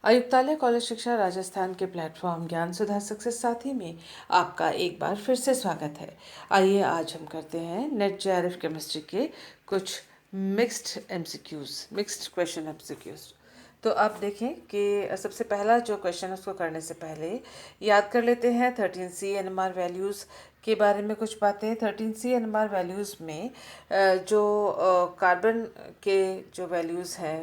आयुक्तालय कॉलेज शिक्षा राजस्थान के प्लेटफॉर्म ज्ञान सुधा सक्सेस साथी में आपका एक बार फिर से स्वागत है। आइए आज हम करते हैं नेट जेआरएफ केमिस्ट्री के कुछ मिक्स्ड क्वेश्चन एमसीक्यूज। तो आप देखें कि सबसे पहला जो क्वेश्चन है उसको करने से पहले याद कर लेते हैं 13C NMR वैल्यूज़ के बारे में कुछ बातें। 13C NMR वैल्यूज़ में जो कार्बन के जो वैल्यूज़ हैं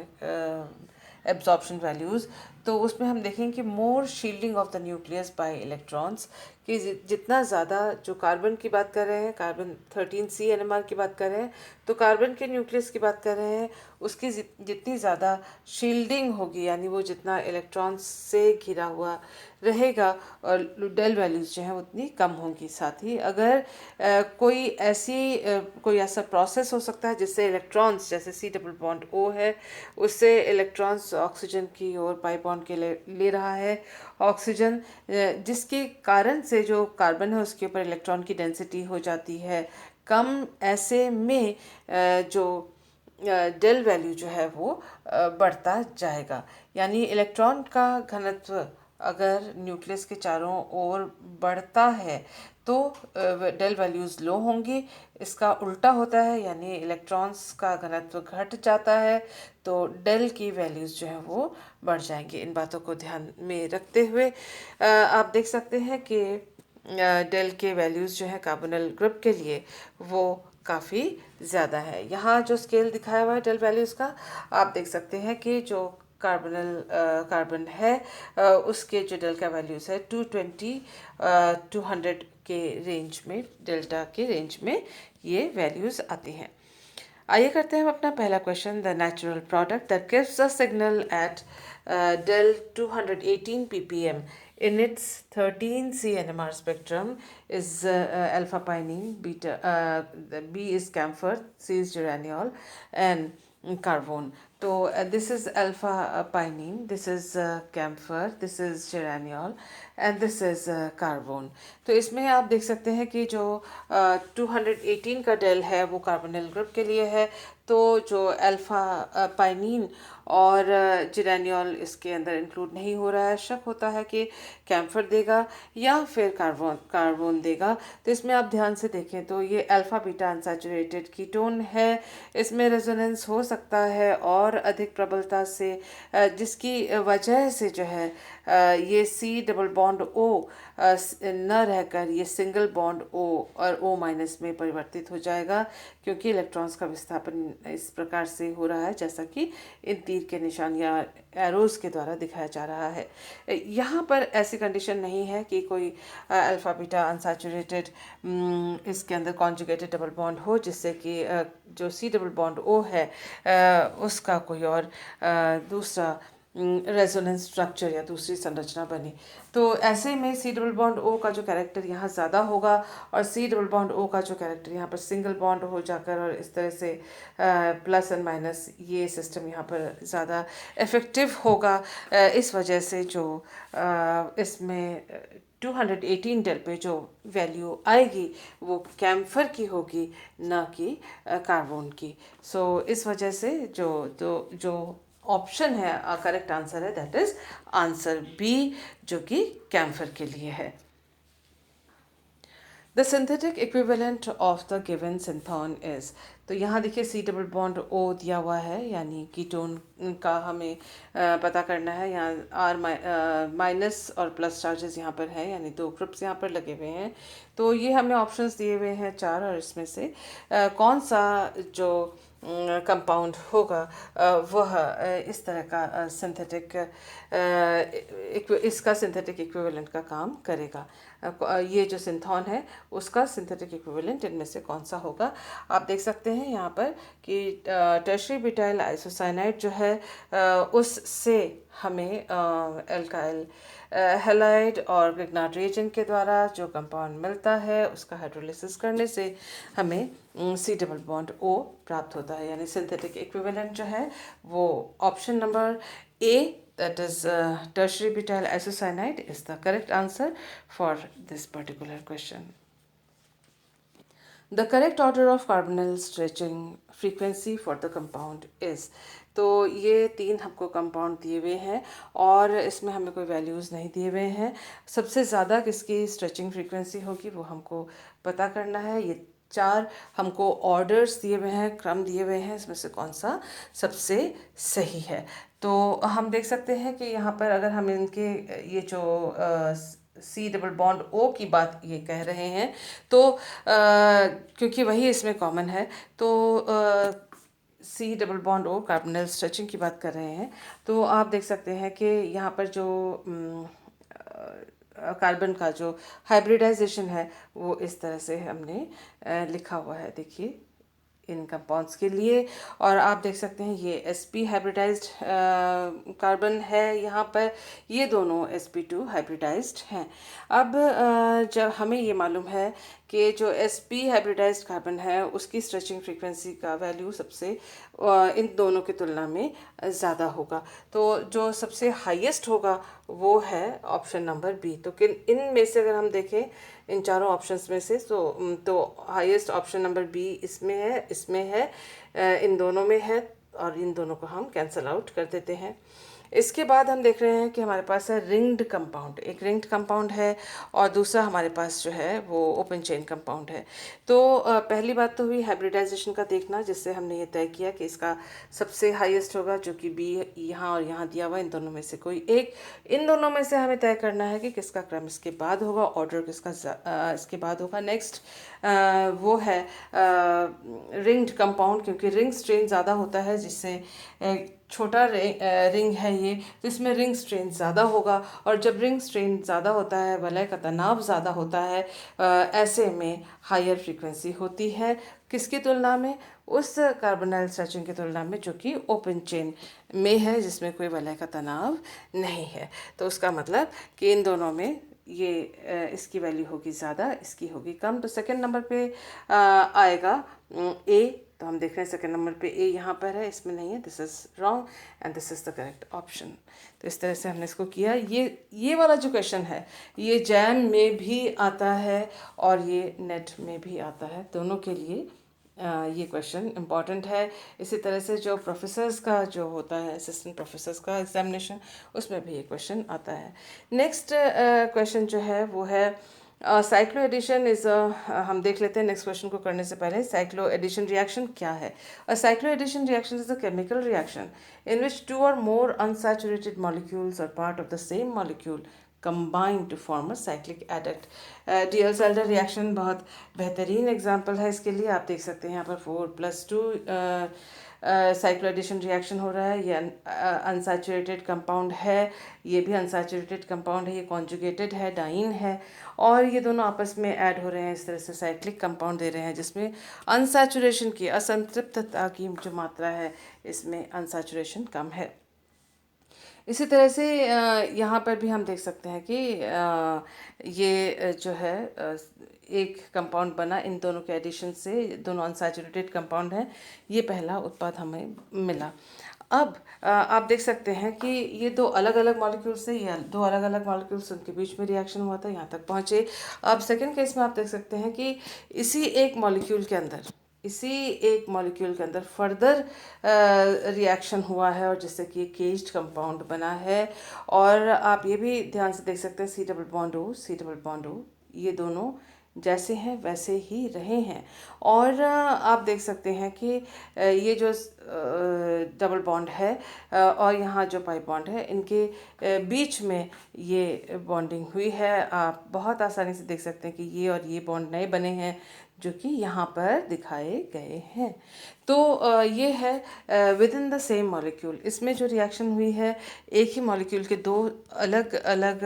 एब्जॉर्प्शन वैल्यूज़, तो उसमें हम देखें कि more shielding of the nucleus by electrons, कि जितना ज़्यादा जो कार्बन की बात कर रहे हैं, कार्बन 13C NMR की बात कर रहे हैं, तो कार्बन के न्यूक्लियस की बात कर रहे हैं, उसकी जितनी ज़्यादा शील्डिंग होगी यानी वो जितना इलेक्ट्रॉन्स से घिरा हुआ रहेगा और डेल वैल्यूज़ जो हैं उतनी कम होंगी। साथ ही अगर कोई ऐसा प्रोसेस हो सकता है जिससे इलेक्ट्रॉन्स, जैसे C डबल बॉन्ड O है, उससे इलेक्ट्रॉन्स ऑक्सीजन की ओर पाई बॉन्ड के ले रहा है ऑक्सीजन, जिसके कारण से जो कार्बन है उसके ऊपर इलेक्ट्रॉन की डेंसिटी हो जाती है कम। ऐसे में जो डेल वैल्यू जो है वो बढ़ता जाएगा, यानी इलेक्ट्रॉन का घनत्व अगर न्यूक्लियस के चारों ओर बढ़ता है तो डेल वैल्यूज़ लो होंगी। इसका उल्टा होता है, यानी इलेक्ट्रॉन्स का घनत्व घट जाता है तो डेल की वैल्यूज़ जो है वो बढ़ जाएंगी। इन बातों को ध्यान में रखते हुए आप देख सकते हैं कि डेल के वैल्यूज़ जो है कार्बोनिल ग्रुप के लिए वो काफ़ी ज़्यादा है। यहाँ जो स्केल दिखाया हुआ है डेल वैल्यूज़ का, आप देख सकते हैं कि जो कार्बन है उसके जो डेल का वैल्यूज़ है 220 200 के रेंज में, डेल्टा के रेंज में ये वैल्यूज़ आती हैं। आइए करते हैं हम अपना पहला question. The natural product that gives a signal at डेल 218 ppm in its 13C NMR spectrum is alpha pinene, beta B is camphor, C is geraniol, and carvone. तो this is alpha pinene, this is camphor, this is geraniol and this is carvone. तो इसमें आप देख सकते हैं कि जो 218 का डेल है वो कार्बोनिल ग्रुप के लिए है, तो जो अल्फा पाइनिन और जिरानियल इसके अंदर इंक्लूड नहीं हो रहा है। शक होता है कि कैम्फर देगा या फिर कार्बोन देगा। तो इसमें आप ध्यान से देखें तो ये अल्फा बीटा अनसैचुरेटेड कीटोन है, इसमें रेजोनेंस हो सकता है और अधिक प्रबलता से, जिसकी वजह से जो है ये C डबल बॉन्ड O न रहकर ये सिंगल बॉन्ड O और O माइनस में परिवर्तित हो जाएगा, क्योंकि इलेक्ट्रॉन्स का विस्थापन इस प्रकार से हो रहा है जैसा कि इन तीर के निशान या एरोज के द्वारा दिखाया जा रहा है। यहाँ पर ऐसी कंडीशन नहीं है कि कोई अल्फा बीटा अनसैचुरेटेड इसके अंदर कॉन्जुगेटेड डबल बॉन्ड हो, जिससे कि जो C डबल बॉन्ड O है उसका कोई और दूसरा रेजोनेंस स्ट्रक्चर या दूसरी संरचना बने। तो ऐसे में C डबल बॉन्ड O का जो कैरेक्टर यहाँ ज़्यादा होगा और C डबल बॉन्ड O का जो कैरेक्टर यहाँ पर सिंगल बॉन्ड हो जाकर, और इस तरह से प्लस एंड माइनस ये सिस्टम यहाँ पर ज़्यादा इफ़ेक्टिव होगा। इस वजह से जो इसमें 218 डेल पे जो वैल्यू आएगी वो कैम्फर की होगी, ना कि कार्बन की। सो इस वजह से जो ऑप्शन है करेक्ट आंसर है, दैट इज आंसर बी, जो कि कैम्फर के लिए है। The synthetic equivalent of the given synthon is, तो यहाँ देखिए C डबल बॉन्ड O दिया हुआ है, यानी कीटोन का हमें पता करना है। यहाँ R माइनस और प्लस चार्जेस यहाँ पर है, यानी दो ग्रुप्स यहाँ पर लगे हुए हैं। तो ये हमें ऑप्शंस दिए हुए हैं चार, और इसमें से कौन सा जो कंपाउंड होगा वह इस तरह का सिंथेटिक इसका सिंथेटिक इक्विवेलेंट का काम करेगा। ये जो सिंथॉन है उसका सिंथेटिक इक्विवेलेंट इनमें से कौन सा होगा। आप देख सकते हैं यहाँ पर कि टर्शरी ब्यूटाइल आइसोसाइनाइड जो है उससे हमें एल्काइल हैलाइड और ग्रिग्नार्ड रिएजेंट के द्वारा जो कंपाउंड मिलता है उसका हाइड्रोलिसिस करने से हमें C डबल बॉन्ड O प्राप्त होता है, यानी सिंथेटिक इक्विवेलेंट जो है वो option number A, that is tertiary butyl isocyanide, is the correct answer for this particular question. The correct order of carbonyl stretching frequency for the compound is, तो ये 3 हमको कंपाउंड दिए हुए हैं और इसमें हमें कोई वैल्यूज़ नहीं दिए हुए हैं। सबसे ज़्यादा किसकी स्ट्रेचिंग फ्रीक्वेंसी होगी वो हमको पता करना है। ये 4 हमको ऑर्डर्स दिए हुए हैं, क्रम दिए हुए हैं, इसमें से कौन सा सबसे सही है। तो हम देख सकते हैं कि यहाँ पर अगर हम इनके ये जो सी डबल बॉन्ड ओ की बात ये कह रहे हैं तो क्योंकि वही इसमें कॉमन है, तो C double bond O carbonyl stretching की बात कर रहे हैं, तो आप देख सकते हैं कि यहाँ पर जो कार्बन का जो हाइब्रिडाइजेशन है वो इस तरह से हमने लिखा हुआ है, देखिए इन कंपाउंड्स के लिए। और आप देख सकते हैं ये sp हाइब्रिडाइज्ड कार्बन है यहाँ पर, ये दोनों sp2 हाइब्रिडाइज्ड हैं। अब जब हमें ये मालूम है कि जो sp हाइब्रिडाइज्ड कार्बन है उसकी स्ट्रेचिंग फ्रीक्वेंसी का वैल्यू सबसे इन दोनों की तुलना में ज़्यादा होगा, तो जो सबसे हाईएस्ट होगा वो है ऑप्शन नंबर बी। तो किन इनमें से अगर हम देखें इन चारों ऑप्शंस में से तो हाईएस्ट ऑप्शन नंबर बी इसमें है, इसमें है, इन दोनों में है और इन दोनों को हम कैंसल आउट कर देते हैं। इसके बाद हम देख रहे हैं कि हमारे पास है रिंग्ड कंपाउंड, एक रिंग्ड कंपाउंड है और दूसरा हमारे पास जो है वो ओपन चेन कंपाउंड है। तो पहली बात तो हुई हाइब्रिडाइजेशन का देखना, जिससे हमने ये तय किया कि इसका सबसे हाईएस्ट होगा जो कि बी यहाँ और यहाँ दिया हुआ, इन दोनों में से कोई एक। इन दोनों में से हमें तय करना है कि किसका क्रम इसके बाद होगा, ऑर्डर किसका इसके बाद होगा। नेक्स्ट वो है रिंग्ड कंपाउंड, क्योंकि रिंग स्ट्रेन ज़्यादा होता है, जिससे छोटा रिंग है ये, तो इसमें रिंग स्ट्रेन ज़्यादा होगा और जब रिंग स्ट्रेन ज़्यादा होता है, वलय का तनाव ज़्यादा होता है, ऐसे में हायर फ्रीक्वेंसी होती है किसकी तुलना में, उस कार्बोनाइल स्ट्रेचिंग की तुलना में जो कि ओपन चेन में है, जिसमें कोई वलय का तनाव नहीं है। तो उसका मतलब कि इन दोनों में ये इसकी वैल्यू होगी ज़्यादा, इसकी होगी कम। तो सेकंड नंबर पे आएगा ए, तो हम देख रहे हैं सेकंड नंबर पे ए यहाँ पर है, इसमें नहीं है, this is wrong and this is the correct option. तो इस तरह से हमने इसको किया। ये वाला जो क्वेश्चन है ये जैम में भी आता है और ये नेट में भी आता है, दोनों के लिए ये क्वेश्चन इम्पॉर्टेंट है। इसी तरह से जो प्रोफेसर्स का जो होता है, असिस्टेंट प्रोफेसर्स का एग्जामिनेशन, उसमें भी ये क्वेश्चन आता है। नेक्स्ट क्वेश्चन जो है वो है साइक्लो एडिशन इज़ हम देख लेते हैं नेक्स्ट क्वेश्चन को करने से पहले। साइक्लो एडिशन रिएक्शन क्या है? A cycloaddition reaction is a chemical reaction in which 2 or more unsaturated molecules are part of the same molecule combine to form a cyclic adduct। Diels-Alder reaction बहुत बेहतरीन example है इसके लिए। आप देख सकते हैं यहाँ पर 4+2 साइक्लो एडिशन रिएक्शन हो रहा है। ये अनसैचुरेटेड कंपाउंड है, ये भी अनसैचुरेटेड कंपाउंड है, ये कॉन्जुगेटेड है, डाइन है, और ये दोनों आपस में ऐड हो रहे हैं, इस तरह से साइक्लिक कंपाउंड दे रहे हैं जिसमें अनसैचुरेशन की, असंतृप्तता की जो मात्रा है इसमें अनसैचुरेशन कम है। इसी तरह से यहाँ पर भी हम देख सकते हैं कि ये जो है एक कंपाउंड बना इन दोनों के एडिशन से, दोनों अनसैचुरेटेड कंपाउंड हैं, ये पहला उत्पाद हमें मिला। अब आप देख सकते हैं कि ये दो अलग अलग मॉलिक्यूल्स से, या दो अलग अलग मॉलिक्यूल्स, उनके बीच में रिएक्शन हुआ था, यहाँ तक पहुँचे। अब सेकंड केस में आप देख सकते हैं कि इसी एक मॉलिक्यूल के अंदर फर्दर रिएक्शन हुआ है और जिससे कि केज्ड कंपाउंड बना है। और आप ये भी ध्यान से देख सकते हैं सी डबल बॉन्ड ओ ये दोनों जैसे हैं वैसे ही रहे हैं। और आप देख सकते हैं कि ये जो डबल बॉन्ड है और यहाँ जो पाई बॉन्ड है, इनके बीच में ये बॉन्डिंग हुई है। आप बहुत आसानी से देख सकते हैं कि ये और ये बॉन्ड नए बने हैं जो कि यहाँ पर दिखाए गए हैं। तो ये है with in the same molecule, इसमें जो रिएक्शन हुई है एक ही मॉलिक्यूल के दो अलग अलग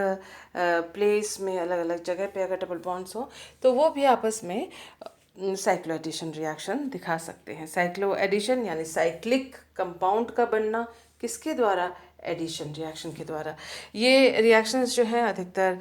प्लेस में, अलग अलग जगह पे अगर डबल बॉन्ड्स हो तो वो भी आपस में साइक्लो एडिशन रिएक्शन दिखा सकते हैं। साइक्लो एडिशन यानी साइक्लिक कंपाउंड का बनना किसके द्वारा? एडिशन रिएक्शन के द्वारा। ये रिएक्शंस जो हैं अधिकतर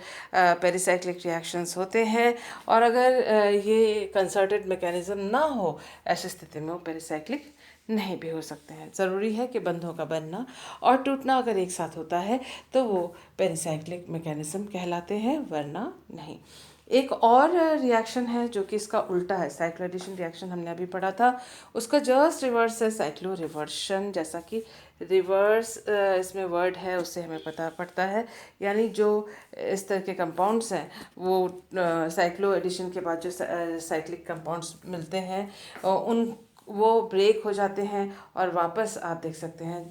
पेरिसाइक्लिक रिएक्शंस होते हैं, और अगर ये कंसर्टेड मैकेनिज्म ना हो ऐसी स्थिति में वो पेरिसाइक्लिक नहीं भी हो सकते हैं। ज़रूरी है कि बंधों का बनना और टूटना अगर एक साथ होता है तो वो पेरिसाइक्लिक मैकेनिज्म कहलाते हैं, वरना नहीं। एक और रिएक्शन है जो कि इसका उल्टा है, साइक्लो एडिशन रिएक्शन हमने अभी पढ़ा था, उसका जस्ट रिवर्स है साइक्लो रिवर्शन। जैसा कि रिवर्स इसमें वर्ड है उससे हमें पता पड़ता है, यानी जो इस तरह के कंपाउंड्स हैं वो साइक्लो एडिशन के बाद जो साइक्लिक कंपाउंड्स मिलते हैं उन वो ब्रेक हो जाते हैं और वापस आप देख सकते हैं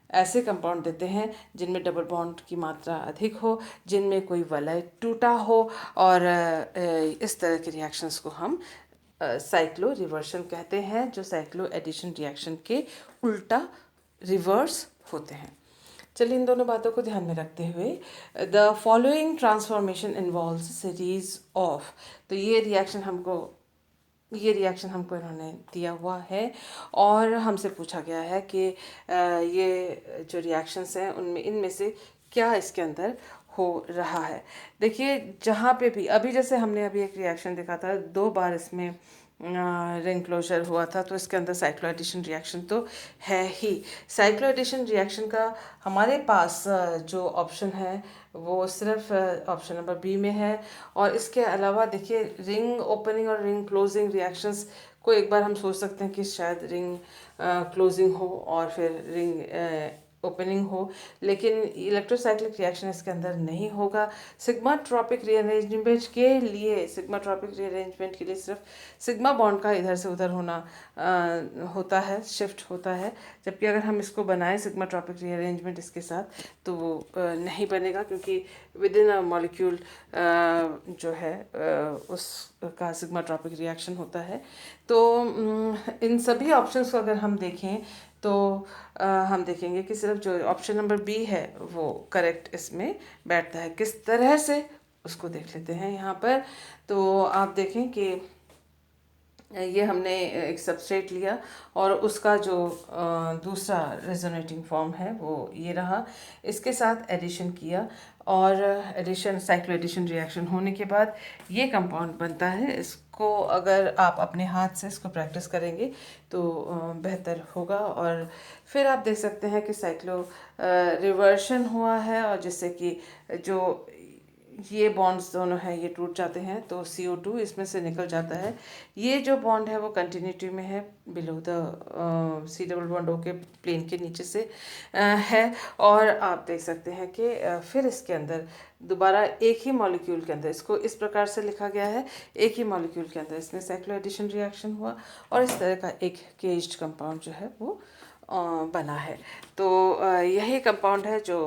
ऐसे कंपाउंड देते हैं जिनमें डबल बॉन्ड की मात्रा अधिक हो, जिनमें कोई वलय टूटा हो, और इस तरह के रिएक्शंस को हम साइक्लो रिवर्शन कहते हैं, जो साइक्लो एडिशन रिएक्शन के उल्टा रिवर्स होते हैं। चलिए इन दोनों बातों को ध्यान में रखते हुए, the following transformation involves series of, तो ये रिएक्शन हमको इन्होंने दिया हुआ है और हमसे पूछा गया है कि ये जो रिएक्शंस हैं उनमें इनमें से क्या इसके अंदर हो रहा है। देखिए जहाँ पे भी अभी जैसे हमने अभी एक रिएक्शन देखा था, 2 बार इसमें रिंग क्लोजर हुआ था, तो इसके अंदर साइक्लो एडिशन रिएक्शन तो है ही। साइक्लो एडिशन रिएक्शन का हमारे पास जो ऑप्शन है वो सिर्फ ऑप्शन नंबर बी में है। और इसके अलावा देखिए रिंग ओपनिंग और रिंग क्लोजिंग रिएक्शंस को एक बार हम सोच सकते हैं कि शायद रिंग क्लोजिंग हो और फिर रिंग ओपनिंग हो, लेकिन इलेक्ट्रोसाइक्लिक रिएक्शन इसके अंदर नहीं होगा। सिग्मा ट्रॉपिक रीअरेंजमेंट के लिए सिर्फ सिग्मा बॉन्ड का इधर से उधर होना होता है, शिफ्ट होता है, जबकि अगर हम इसको बनाएं सिग्मा ट्रॉपिक रीअरेंजमेंट इसके साथ तो वो नहीं बनेगा, क्योंकि विद इन अ मॉलिक्यूल जो है उसका सिग्मा ट्रॉपिक रिएक्शन होता है। तो इन सभी ऑप्शंस को अगर हम देखें तो हम देखेंगे कि सिर्फ जो ऑप्शन नंबर बी है वो करेक्ट इसमें बैठता है। किस तरह से उसको देख लेते हैं यहाँ पर। तो आप देखें कि ये हमने एक सबस्ट्रेट लिया और उसका जो दूसरा रेजोनेटिंग फॉर्म है वो ये रहा, इसके साथ एडिशन किया और एडिशन साइक्लो एडिशन रिएक्शन होने के बाद ये कंपाउंड बनता है। इसको अगर आप अपने हाथ से इसको प्रैक्टिस करेंगे तो बेहतर होगा। और फिर आप देख सकते हैं कि साइक्लो रिवर्शन हुआ है और जिससे कि जो ये बॉन्ड्स दोनों हैं ये टूट जाते हैं, तो CO2 इसमें से निकल जाता है। ये जो बॉन्ड है वो कंटिन्यूटी में है, बिलो द C++ के प्लेन के नीचे से है। और आप देख सकते हैं कि फिर इसके अंदर दोबारा एक ही मॉलिक्यूल के अंदर इसको इस प्रकार से लिखा गया है, एक ही मॉलिक्यूल के अंदर इसमें साइक्लो एडिशन रिएक्शन हुआ और इस तरह का एक केज्ड कंपाउंड जो है वो बना है। तो यही कंपाउंड है जो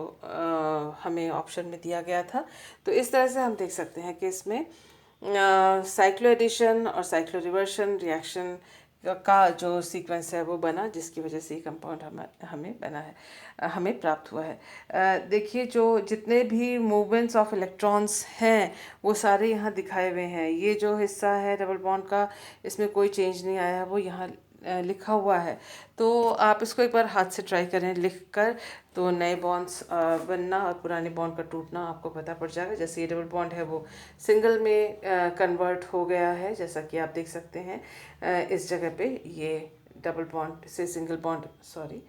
हमें ऑप्शन में दिया गया था। तो इस तरह से हम देख सकते हैं कि इसमें साइक्लो एडिशन और साइक्लो रिवर्शन रिएक्शन का जो सीक्वेंस है वो बना, जिसकी वजह से ये कंपाउंड हमें बना है, हमें प्राप्त हुआ है। देखिए जो जितने भी मूवमेंट्स ऑफ इलेक्ट्रॉन्स हैं वो सारे यहाँ दिखाए हुए हैं। ये जो हिस्सा है डबल बॉन्ड का, इसमें कोई चेंज नहीं आया है, वो यहाँ लिखा हुआ है। तो आप इसको एक बार हाथ से ट्राई करें लिख कर, तो नए बॉन्ड्स बनना और पुराने बॉन्ड का टूटना आपको पता पड़ जाएगा। जैसे ये डबल बॉन्ड है वो सिंगल में कन्वर्ट हो गया है, जैसा कि आप देख सकते हैं इस जगह पे ये डबल बॉन्ड से सिंगल बॉन्ड, सॉरी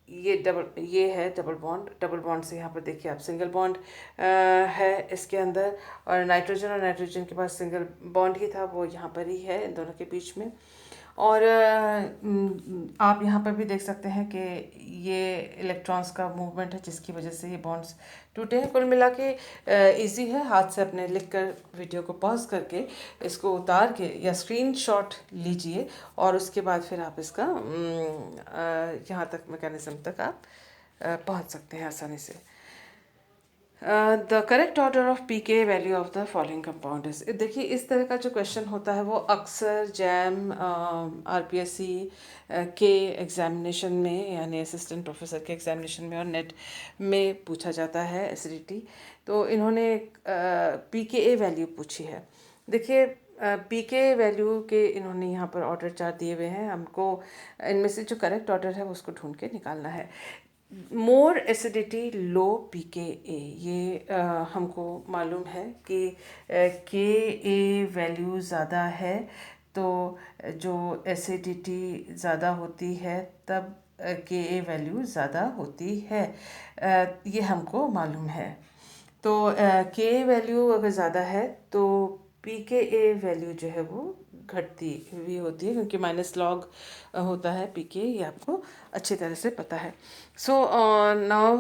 ये है डबल बॉन्ड से यहाँ पर देखिए आप सिंगल बॉन्ड है इसके अंदर, और नाइट्रोजन के पास सिंगल बॉन्ड ही था, वो यहाँ पर ही है इन दोनों के बीच में। और आप यहाँ पर भी देख सकते हैं कि ये इलेक्ट्रॉन्स का मूवमेंट है जिसकी वजह से ये बॉन्ड्स टूटे हैं। कुल मिला के ईजी है, हाथ से अपने लिख कर वीडियो को पॉज करके इसको उतार के या स्क्रीनशॉट लीजिए और उसके बाद फिर आप इसका यहाँ तक मैकेनिज्म तक आप पहुँच सकते हैं आसानी से। The correct order of pK value of the following compound is, देखिए इस तरह का जो क्वेश्चन होता है वो अक्सर जैम RPSC के एग्जामिनेशन में, यानी असिस्टेंट प्रोफेसर के एग्जामिनेशन में और नेट में पूछा जाता है एसिडिटी। तो इन्होंने PKA वैल्यू पूछी है। देखिए PK वैल्यू के इन्होंने यहाँ पर ऑर्डर चार्ट दिए हुए हैं, हमको इनमें से जो करेक्ट ऑर्डर है उसको ढूंढ के निकालना है। मोर एसिडिटी लो PKA, ये हमको मालूम है कि KA वैल्यू ज़्यादा है तो जो एसिडिटी ज़्यादा होती है तब KA वैल्यू ज़्यादा होती है, ये हमको मालूम है। तो KA वैल्यू अगर ज़्यादा है तो pKa वैल्यू जो है वो घटती हुई होती है, क्योंकि माइनस लॉग होता है pKa, ये आपको अच्छी तरह से पता है। सो नाउ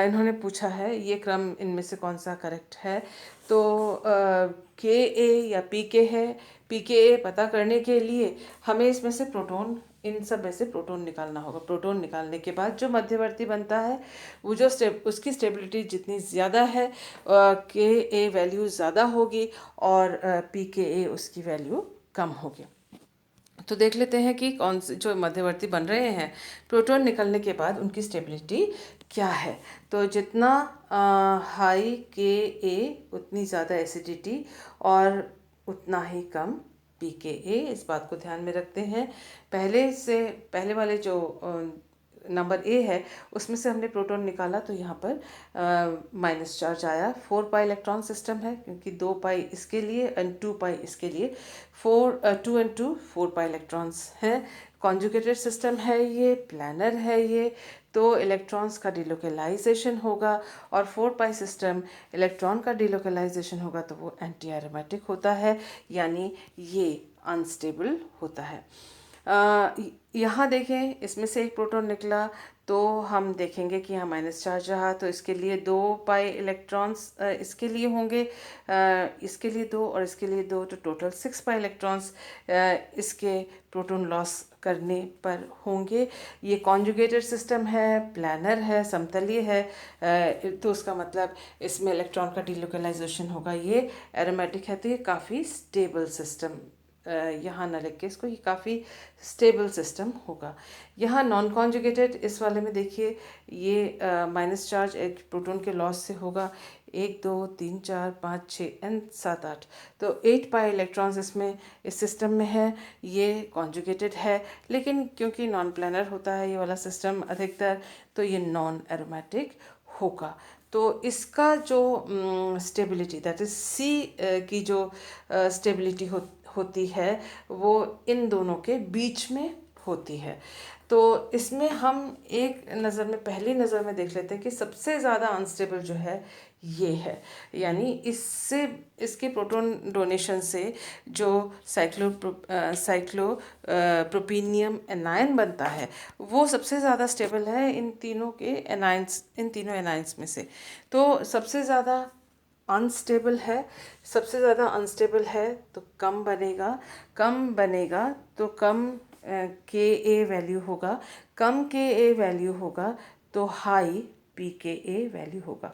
इन्होंने पूछा है ये क्रम इनमें से कौन सा करेक्ट है। तो Ka या pK है। pKa पता करने के लिए हमें इसमें से प्रोटॉन, इन सब में से प्रोटॉन निकालना होगा। प्रोटॉन निकालने के बाद जो मध्यवर्ती बनता है वो जो उसकी स्टेबिलिटी जितनी ज़्यादा है Ka वैल्यू ज़्यादा होगी और pKa उसकी वैल्यू कम होगी। तो देख लेते हैं कि कौन से जो मध्यवर्ती बन रहे हैं प्रोटॉन निकलने के बाद उनकी स्टेबिलिटी क्या है। तो जितना हाई Ka उतनी ज़्यादा एसिडिटी और उतना ही कम pKa, इस बात को ध्यान में रखते हैं। पहले वाले जो नंबर ए है उसमें से हमने प्रोटॉन निकाला तो यहाँ पर माइनस चार्ज आया। 4 पाई इलेक्ट्रॉन सिस्टम है, क्योंकि 2 पाई इसके लिए एंड 2 पाई इसके लिए, 2 एंड 2 4 पाई इलेक्ट्रॉन्स हैं। कॉन्जुगेटेड सिस्टम है ये, प्लानर है ये, तो इलेक्ट्रॉन्स का डिलोकलाइजेशन होगा। और 4 पाई सिस्टम इलेक्ट्रॉन का डिलोकलाइजेशन होगा तो वो एंटी एरोमेटिक होता है, यानी ये अनस्टेबल होता है। यहाँ देखें इसमें से एक प्रोटॉन निकला तो हम देखेंगे कि यहाँ माइनस चार्ज रहा, तो इसके लिए 2 पाई इलेक्ट्रॉन्स इसके लिए होंगे, इसके लिए 2 और इसके लिए 2, तो टोटल 6 पाई इलेक्ट्रॉन्स इसके प्रोटॉन लॉस करने पर होंगे। ये कॉन्जुगेटेड सिस्टम है, प्लानर है, समतलीय है, तो उसका मतलब इसमें इलेक्ट्रॉन का डिलोकलाइजेशन होगा। ये एरोमेटिक है, तो ये काफ़ी स्टेबल सिस्टम, यहाँ न लिख के इसको, ये काफ़ी स्टेबल सिस्टम होगा। यहाँ नॉन कॉन्जुगेटेड, इस वाले में देखिए ये माइनस चार्ज एक प्रोटॉन के लॉस से होगा। 1 2 3 4 5 6 एंड 7 8, तो 8 पाई इलेक्ट्रॉन्स इसमें इस सिस्टम में है। ये कॉन्जुगेटेड है, लेकिन क्योंकि नॉन प्लानर होता है ये वाला सिस्टम अधिकतर, तो ये नॉन एरोमेटिक होगा। तो इसका जो स्टेबिलिटी, दैट इज सी की जो स्टेबिलिटी होती है वो इन दोनों के बीच में होती है। तो इसमें हम एक नज़र में, पहली नज़र में देख लेते हैं कि सबसे ज़्यादा अनस्टेबल जो है ये है, यानी इससे, इसके प्रोटॉन डोनेशन से जो साइक्लोप्रोपीनियम एनायन बनता है वो सबसे ज़्यादा स्टेबल है इन तीनों के एनायंस, इन तीनों एनायंस में से। तो सबसे ज़्यादा अनस्टेबल है, सबसे ज़्यादा अनस्टेबल है तो कम बनेगा तो कम Ka वैल्यू होगा, कम Ka वैल्यू होगा तो हाई pKa वैल्यू होगा।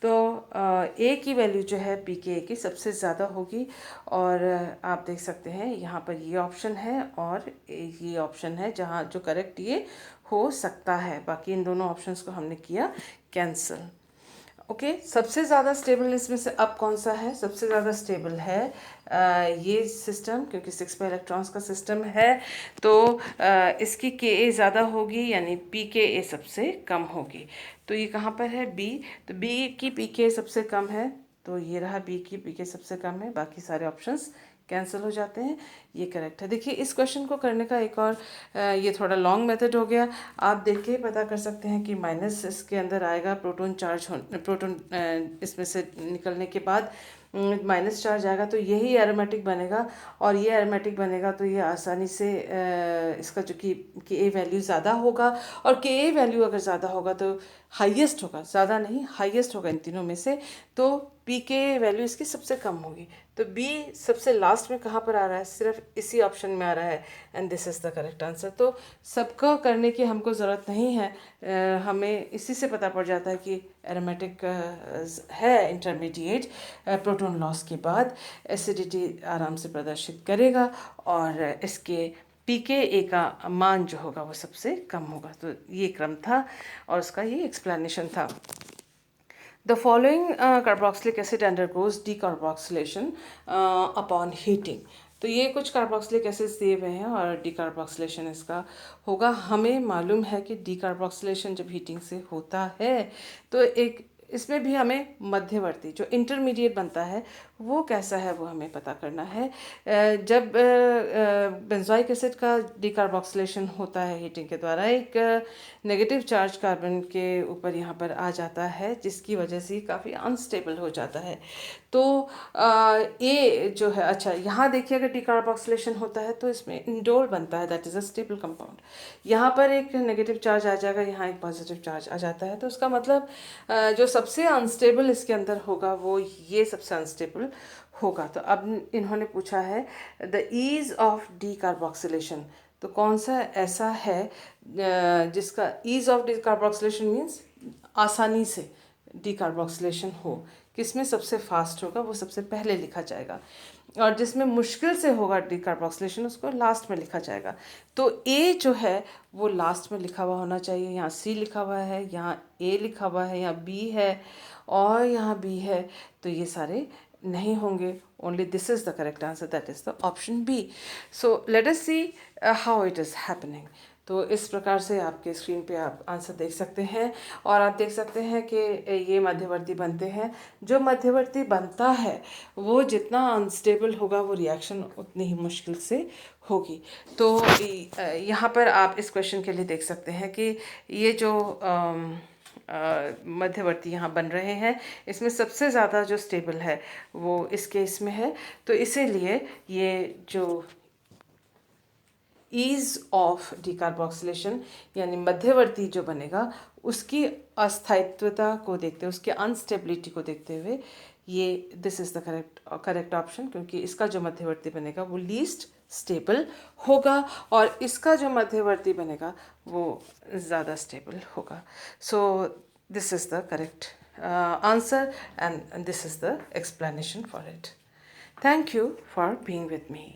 तो A की वैल्यू जो है pKa की सबसे ज़्यादा होगी। और आप देख सकते हैं यहाँ पर ये ऑप्शन है और ये ऑप्शन है जहाँ जो करेक्ट ये हो सकता है। बाकी इन दोनों ऑप्शंस को हमने किया कैंसिल। ओके, सबसे ज़्यादा स्टेबल इसमें से अब कौन सा है? सबसे ज़्यादा स्टेबल है ये सिस्टम, क्योंकि 6 पाई इलेक्ट्रॉन्स का सिस्टम है, तो इसकी Ka ज़्यादा होगी, यानी pKa सबसे कम होगी। तो ये कहाँ पर है? B, तो B की pKa सबसे कम है, तो ये रहा B की pKa सबसे कम है, बाकी सारे ऑप्शंस कैंसिल हो जाते हैं, ये करेक्ट है। देखिए इस क्वेश्चन को करने का एक और ये थोड़ा लॉन्ग मेथड हो गया। आप देख के पता कर सकते हैं कि माइनस इसके अंदर आएगा, प्रोटॉन चार्ज प्रोटॉन इसमें से निकलने के बाद माइनस चार्ज आएगा, तो यही एरोमेटिक बनेगा। और ये एरोमेटिक बनेगा तो ये आसानी से इसका जो कि Ka वैल्यू ज़्यादा होगा, और Ka वैल्यू अगर ज़्यादा होगा तो हाईएस्ट होगा, ज़्यादा नहीं हाईएस्ट होगा इन तीनों में से, तो pKa वैल्यू इसकी सबसे कम होगी। तो B सबसे लास्ट में कहाँ पर आ रहा है? सिर्फ इसी ऑप्शन में आ रहा है, and this is the correct answer. तो सबका करने की हमको ज़रूरत नहीं है, हमें इसी से पता पड़ जाता है कि एरोमेटिक है इंटरमीडिएट, प्रोटॉन लॉस के बाद एसिडिटी आराम से प्रदर्शित करेगा और इसके pKa का मान जो होगा वो सबसे कम होगा। तो ये क्रम था और उसका ये एक्सप्लेनेशन था। The following carboxylic acid undergoes decarboxylation upon heating. तो ये कुछ कार्बोक्सिलिक एसिड्स दिए हुए हैं और डीकार्बोक्सिलेशन इसका होगा। हमें मालूम है कि डीकार्बोक्सिलेशन जब हीटिंग से होता है तो एक इसमें भी हमें मध्यवर्ती जो इंटरमीडिएट बनता है वो कैसा है वो हमें पता करना है। जब बेंजोइक एसिड का डिकार्बोक्सिलेशन होता है हीटिंग के द्वारा, एक नेगेटिव चार्ज कार्बन के ऊपर यहाँ पर आ जाता है, जिसकी वजह से काफ़ी अनस्टेबल हो जाता है। तो ये जो है, अच्छा यहाँ देखिए अगर डिकार्बोक्सिलेशन होता है तो इसमें इंडोल बनता है, that is a stable compound. यहाँ पर एक नेगेटिव चार्ज आ जाएगा, यहाँ एक पॉजिटिव चार्ज आ जाता है, तो उसका मतलब जो सबसे अनस्टेबल इसके अंदर होगा वो ये सबसे अनस्टेबल होगा। तो अब इन्होंने पूछा है द ईज ऑफ डिकार्बोक्सिलेशन, तो कौन सा ऐसा है जिसका ईज ऑफ डिकार्बोक्सिलेशन मीन्स आसानी से डिकार्बोक्सिलेशन हो, किसमें सबसे फास्ट होगा वो सबसे पहले लिखा जाएगा, और जिसमें मुश्किल से होगा डिकार्बोक्सिलेशन उसको लास्ट में लिखा जाएगा। तो ए जो है वो लास्ट में लिखा हुआ होना चाहिए। यहाँ सी लिखा हुआ है, यहाँ ए लिखा हुआ है, यहाँ बी है और यहाँ बी है, तो ये सारे नहीं होंगे। Only this is the correct answer, that is the option B. So let us see how it is happening. तो इस प्रकार से आपके स्क्रीन पे आप आंसर देख सकते हैं, और आप देख सकते हैं कि ये मध्यवर्ती बनते हैं। जो मध्यवर्ती बनता है वो जितना अनस्टेबल होगा वो रिएक्शन उतनी ही मुश्किल से होगी। तो यहाँ पर आप इस क्वेश्चन के लिए देख सकते हैं कि ये जो मध्यवर्ती यहाँ बन रहे हैं, इसमें सबसे ज़्यादा जो स्टेबल है वो इस केस में है। तो इसीलिए ये जो ईज ऑफ डिकार्बोक्सिलेशन यानी मध्यवर्ती जो बनेगा उसकी अस्थायित्वता को देखते हुए, उसके अनस्टेबिलिटी को देखते हुए ये this is the correct option, क्योंकि इसका जो मध्यवर्ती बनेगा वो लीस्ट स्टेबल होगा और इसका जो मध्यवर्ती बनेगा वो ज़्यादा स्टेबल होगा। So this is the correct answer and this is the explanation for it. Thank you for being with me.